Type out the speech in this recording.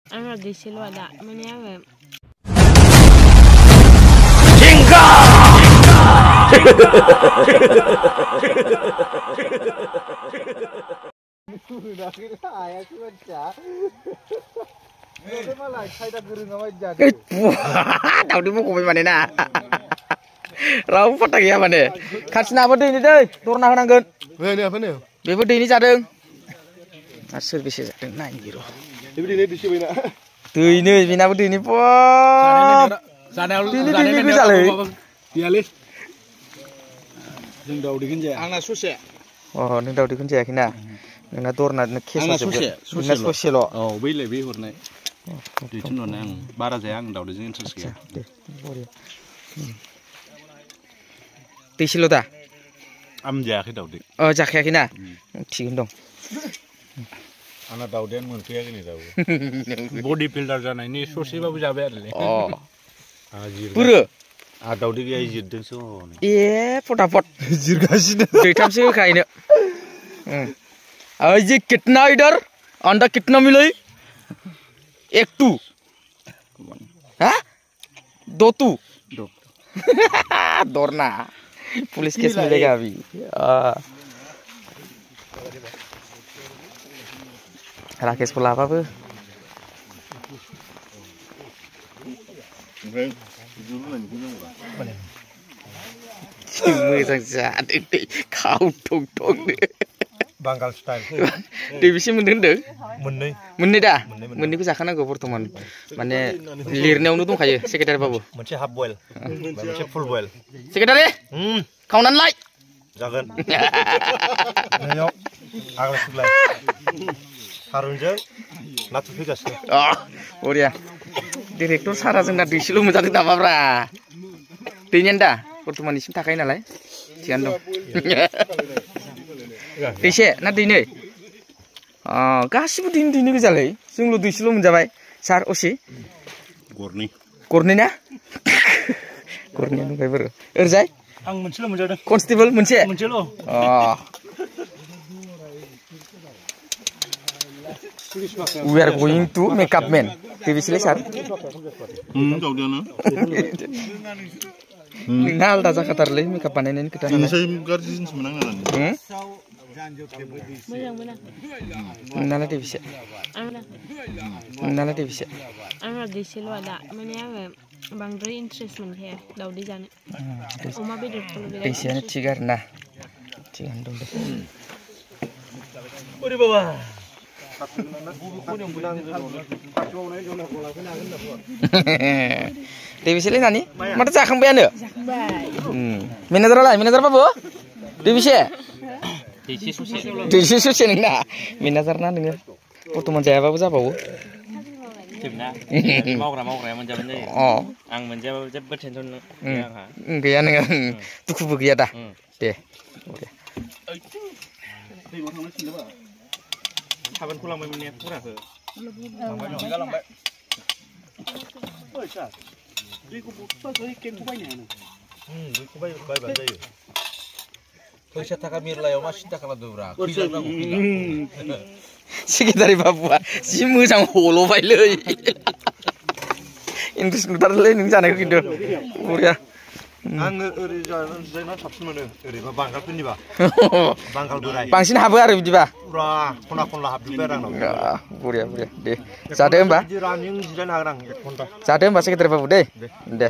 Anak desi lu ada, mana yang Jingga. Tahu di buku mana na? Rau patah ya mana? Kasih apa deh ini deh? Turun apa nanggun? Ini apa nih? Bebo deh ini cadeng. Asal bisa cadeng nanya gitu. Ini di sini nak. Tuh ini bina apa ini po? Sana lu. Ini bisa leh. Dia leh. Yang dah udah kerja. Anak susah. Oh, ini dah udah kerja kina. Nggak turun nak kes aja. Nggak susah lo. Oh, beli hurna. Di sini nang bara jayang dah udah jengin susah. Tisi lo ta? Am jahe dah udah. Oh, jahe kina. Cium dong. Anak dah udah muncul ni dah. Body builder jana ini susah babu jabe ada. Oh. Pura. Ada udah dia jadi so. Iya, potapot. Jirgasi dah. Detam sih kainnya. Aji kitna idar? Anda kitna milai? एक to हाँ दो to दौड़ना police case मिलेगा अभी राकेश को लावा अब मोजां जादों दे खाव थं थं Bangkal style. Divisi मोनदों मोननै दा मोननै मोननैखौ जाखानांगौ बर्तमान माने लिरनायावनो दंखायो सेक्रेटारि बाबु मोनसे हाफ बयल मोनसे फुल बयल सेक्रेटारि खावनानै लाय जागोन नैयाव आगला सुगलाय थारुनजों नाथुर फैगासिनो बरिया डिरेक्टर सारा जोंना दैसेल' मोनजादों नामाब्रा दैनियानो दा बर्तमाननिसिम थाखायो नालाय थिगानो दं दैसे ना दैनै गासिबो दैनै गोजालै जोंल' दैसेल' मोनजाबाय सार असी गरनै ना गरनैयानो दंखायो बोरो ओरैजाय आं मोनसेल' मोनजादों कनस्टेबल मोनसेल' We are going to makeup man. Divisile sar. Gaudana. Ngal da zakatarle makeup baनायनायनि खोथा ini saya garjin sebenarnya Nala divise. Nala divise. anak desi lu ada, mana yang bangdray interest mana daudi jane. Oma beda kalau beda. Divise cigar nah. Cigar dong deh. Ori baba. Divise nani? Mata जाखांबायानो? Manajer manajer apa bu? Divise. Divise susi nengna. Manajer na nengna. Bर्तमान जायाबाबो जाबावो. मावग्रा मोनजाबानो जायो आं मोनजाबाबो जेबो tension गैया आंहा गैया नोङो दुखुबो गैया दा दे साबोनखौ लांबाय मोननाया फुराखौ लांबाय दैखौ बथलजों केकखौ बायनो दैखौ बायबानो जायो फैसा थाखा मिरलायाव मा सिन्था खालामदोंब्रा खैलांनांगौ सेक्रेटारि बाबुआ जि मोजां हल'बायलै इन्ट्रेस्ट नुथारोलै नों जानायखौ खिन्थु बरिया आङो ओरै जाना साबसिन मोनो ओरैबा बांगालफोरनिबा बांगाल बोराय बांसिन हाबो आरो बिदिबा पुरा खना खनला हाबजोब्बाय आरो आंनाव बरिया दे जादो होमबा रानिं जिरायनो हागोन आं 1 घन्टा जादो होमबा सेक्रेटारि बाबु दे